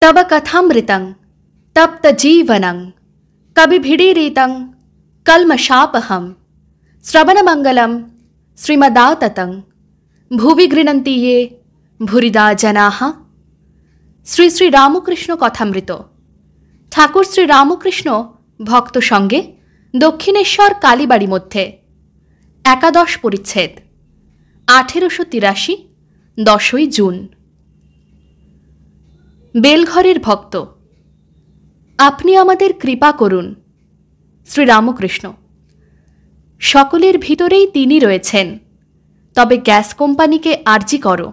तव कथामृतं तप्तजीवनं कविभिडीरितं कल्मषापहं श्रवणमंगलं श्रीमदाततं भुवि गृह्णन्ति ये भूरिदा जनाः। শ্রী শ্রী রামকৃষ্ণ কথামৃত। ঠাকুর শ্রী রামকৃষ্ণ ভক্ত সঙ্গে দক্ষিণেশ্বর কালীবাড়ি মধ্যে। একাদশ পরিচ্ছেদ, 1883, 10ই জুন। বেলঘরের ভক্ত। আপনি আমাদের কৃপা করুন। শ্রীরামকৃষ্ণ। সকলের ভিতরেই তিনি রয়েছেন, তবে গ্যাস কোম্পানিকে আর্জি করো,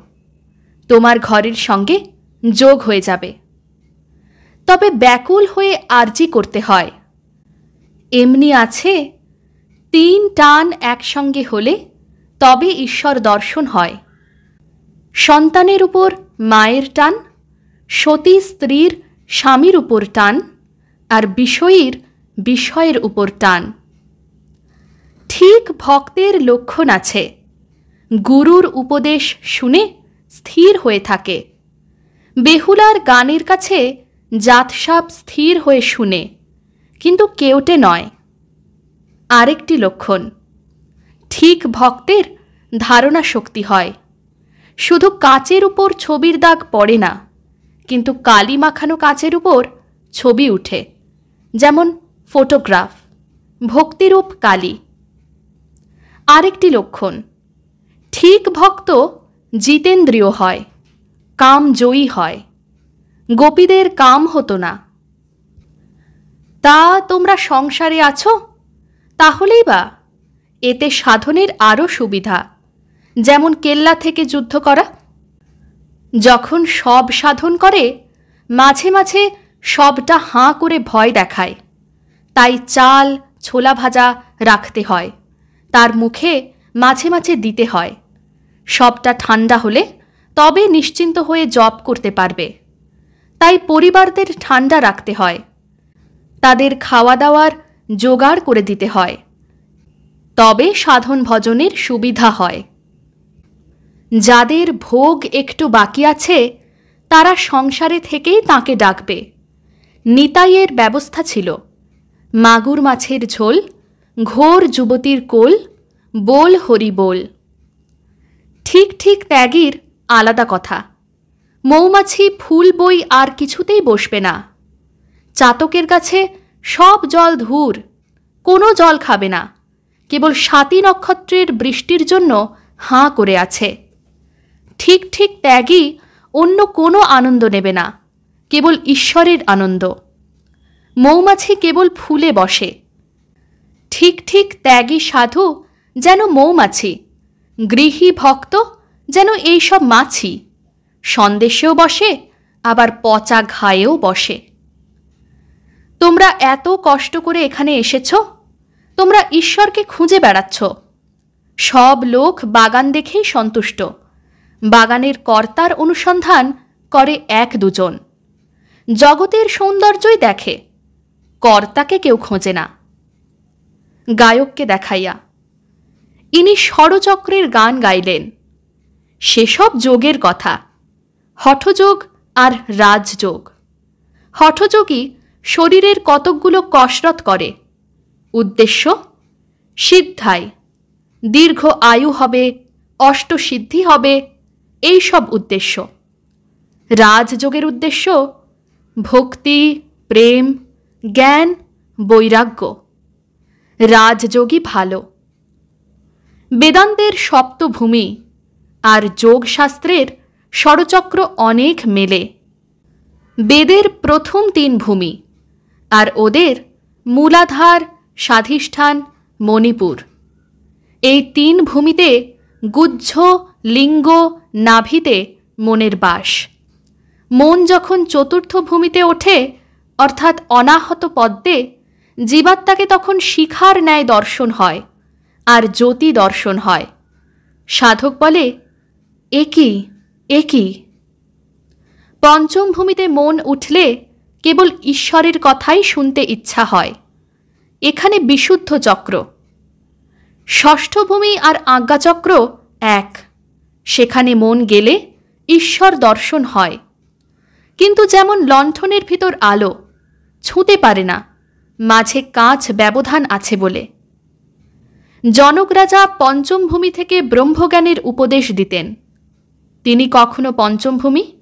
তোমার ঘরের সঙ্গে যোগ হয়ে যাবে। তবে ব্যাকুল হয়ে আর্জি করতে হয়। এমনি আছে, 3 টান একসঙ্গে হলে তবে ঈশ্বর দর্শন হয়। সন্তানের উপর মায়ের টান, সতী স্ত্রীর স্বামীর উপর টান, আর বিষয়ীর বিষয়ের উপর টান। ঠিক ভক্তের লক্ষণ আছে, গুরুর উপদেশ শুনে স্থির হয়ে থাকে। বেহুলার গানের কাছে জাতসাপ স্থির হয়ে শুনে, কিন্তু কেউটে নয়। আরেকটি লক্ষণ, ঠিক ভক্তের ধারণা শক্তি হয়। শুধু কাচের উপর ছবির দাগ পড়ে না, কিন্তু কালি মাখানো কাচের উপর ছবি উঠে, যেমন ফটোগ্রাফ, ভক্তিরূপ কালি। আরেকটি লক্ষণ, ঠিক ভক্ত জিতেন্দ্রিয় হয়, কাম জয়ী হয়। গোপীদের কাম হতো না। তা তোমরা সংসারে আছো, তাহলেই বা এতে সাধনের আরও সুবিধা, যেমন কেল্লা থেকে যুদ্ধ করা। যখন সব সাধন করে, মাঝে মাঝে সবটা হাঁ করে ভয় দেখায়। তাই চাল ছোলা ভাজা রাখতে হয়, তার মুখে মাঝে মাঝে দিতে হয়। সবটা ঠান্ডা হলে তবে নিশ্চিন্ত হয়ে জপ করতে পারবে। তাই পরিবারদের ঠান্ডা রাখতে হয়, তাদের খাওয়া দাওয়ার জোগাড় করে দিতে হয়, তবে সাধন ভজনের সুবিধা হয়। যাদের ভোগ একটু বাকি আছে, তারা সংসারে থেকেই তাকে ডাকবে। নিতাইয়ের ব্যবস্থা ছিল, মাগুর মাছের ঝোল, ঘোর যুবতীর কোল, বোল হরি বোল। ঠিক ঠিক ত্যাগীর আলাদা কথা। মৌমাছি ফুল বই আর কিছুতেই বসবে না। চাতকের কাছে সব জল ধুর, কোনো জল খাবে না, কেবল 7 নক্ষত্রের বৃষ্টির জন্য হাঁ করে আছে। ঠিক ঠিক ত্যাগী অন্য কোনো আনন্দ নেবে না, কেবল ঈশ্বরের আনন্দ। মৌমাছি কেবল ফুলে বসে। ঠিক ঠিক ত্যাগী সাধু যেন মৌমাছি, গৃহী ভক্ত যেন এইসব মাছি। সন্দেশেও বসে, আবার পচা ঘায়েও বসে। তোমরা এত কষ্ট করে এখানে এসেছ, তোমরা ঈশ্বরকে খুঁজে বেড়াচ্ছ। সব লোক বাগান দেখেই সন্তুষ্ট। বাগানের কর্তার অনুসন্ধান করে 1-2 জন। জগতের সৌন্দর্যই দেখে, কর্তাকে কেউ খোঁজে না। গায়ককে দেখাইয়া ইনি ষড়চক্রের গান গাইলেন। সেসব যোগের কথা, হঠযোগ আর রাজযোগ। হঠযোগী শরীরের কতকগুলো কসরত করে। উদ্দেশ্য সিদ্ধায়, দীর্ঘ আয়ু হবে, অষ্টসিদ্ধি হবে, এই সব উদ্দেশ্য। রাজযোগের উদ্দেশ্য ভক্তি, প্রেম, জ্ঞান, বৈরাগ্য। রাজযোগী ভালো। বেদান্তের সপ্তভূমি আর যোগশাস্ত্রের ষড়চক্র অনেক মেলে। বেদের প্রথম 3 ভূমি, আর ওদের মূলাধার, স্বাধিষ্ঠান, মণিপুর। এই 3 ভূমিতে গুহ্য, লিঙ্গ, নাভিতে মনের বাস। মন যখন চতুর্থ ভূমিতে ওঠে, অর্থাৎ অনাহত পদ্মে, জীবাত্মাকে তখন শিখার ন্যায় দর্শন হয়, আর জ্যোতি দর্শন হয়। সাধক বলে, একই একই। পঞ্চম ভূমিতে মন উঠলে কেবল ঈশ্বরের কথাই শুনতে ইচ্ছা হয়। এখানে বিশুদ্ধ চক্র। ষষ্ঠ ভূমি আর আজ্ঞাচক্র এক। সেখানে মন গেলে ঈশ্বর দর্শন হয়। কিন্তু যেমন লণ্ঠনের ভিতর আলো ছুঁতে পারে না, মাঝে কাঁচ ব্যবধান আছে বলে। জনক রাজা পঞ্চম ভূমি থেকে ব্রহ্মজ্ঞানের উপদেশ দিতেন। তিনি কখনো পঞ্চম ভূমি,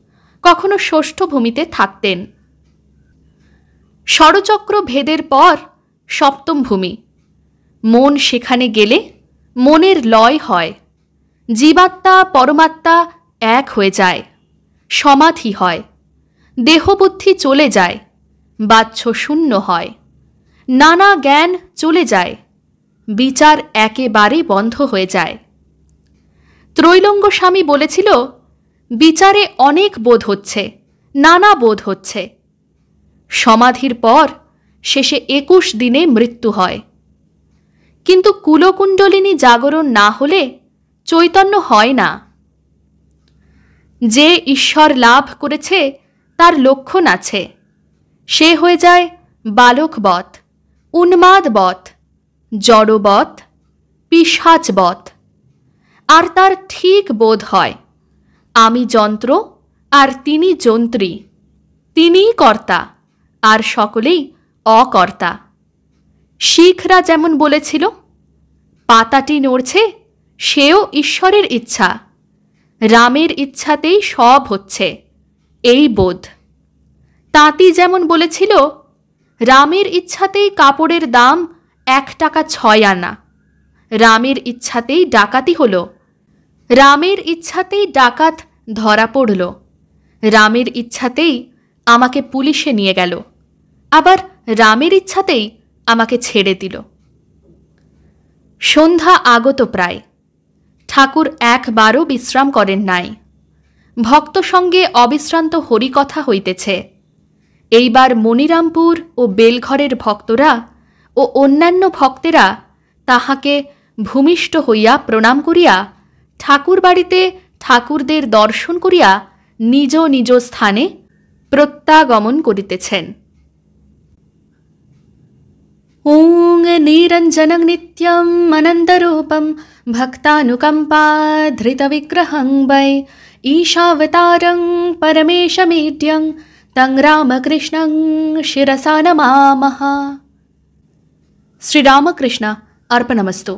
কখনো ষষ্ঠ ভূমিতে থাকতেন। ষড়চক্র ভেদের পর সপ্তম ভূমি। মন সেখানে গেলে মনের লয় হয়, জীবাত্মা পরমাত্মা এক হয়ে যায়, সমাধি হয়, দেহবুদ্ধি চলে যায়, বাহ্য শূন্য হয়, নানা জ্ঞান চলে যায়, বিচার একেবারে বন্ধ হয়ে যায়। ত্রৈলঙ্গ স্বামী বলেছিল, বিচারে অনেক বোধ হচ্ছে, নানা বোধ হচ্ছে। সমাধির পর শেষে 21 দিনে মৃত্যু হয়। কিন্তু কুলকুণ্ডলিনী জাগরণ না হলে চৈতন্য হয় না। যে ঈশ্বর লাভ করেছে তার লক্ষণ আছে। সে হয়ে যায় বালকবৎ, উন্মাদবৎ, জড়বৎ, পিশাচবৎ। আর তার ঠিক বোধ হয় আমি যন্ত্র আর তিনি যন্ত্রী, তিনিই কর্তা আর সকলেই অকর্তা। শিখরা যেমন বলেছিল, পাতাটি নড়ছে সেও ঈশ্বরের ইচ্ছা, রামের ইচ্ছাতেই সব হচ্ছে, এই বোধ। তাঁতি যেমন বলেছিল, রামের ইচ্ছাতেই কাপড়ের দাম 1 টাকা 6 আনা, রামের ইচ্ছাতেই ডাকাতি হলো, রামের ইচ্ছাতেই ডাকাত ধরা পড়ল, রামের ইচ্ছাতেই আমাকে পুলিশে নিয়ে গেল, আবার রামের ইচ্ছাতেই আমাকে ছেড়ে দিল। সন্ধ্যা আগত প্রায়। ঠাকুর একবারও বিশ্রাম করেন নাই। ভক্ত সঙ্গে অবিশ্রান্ত হরিকথা হইতেছে। এইবার মনিরামপুর ও বেলঘরের ভক্তরা ও অন্যান্য ভক্তেরা তাহাকে ভূমিষ্ঠ হইয়া প্রণাম করিয়া ঠাকুর বাড়িতে ঠাকুরদের দর্শন করিয়া নিজ নিজ স্থানে প্রত্যাগমন করিতেছেন। ওং নিরঞ্জনং নিত্যম অনন্তরূপম ভক্তানুকম্পাধৃতবিগ্রহং বৈ ঈশাবতারং পরমেশমেঢ্যং তং রামকৃষ্ণং শিরসা নমামঃ। শ্রীরামকৃষ্ণ অর্পণমস্তু।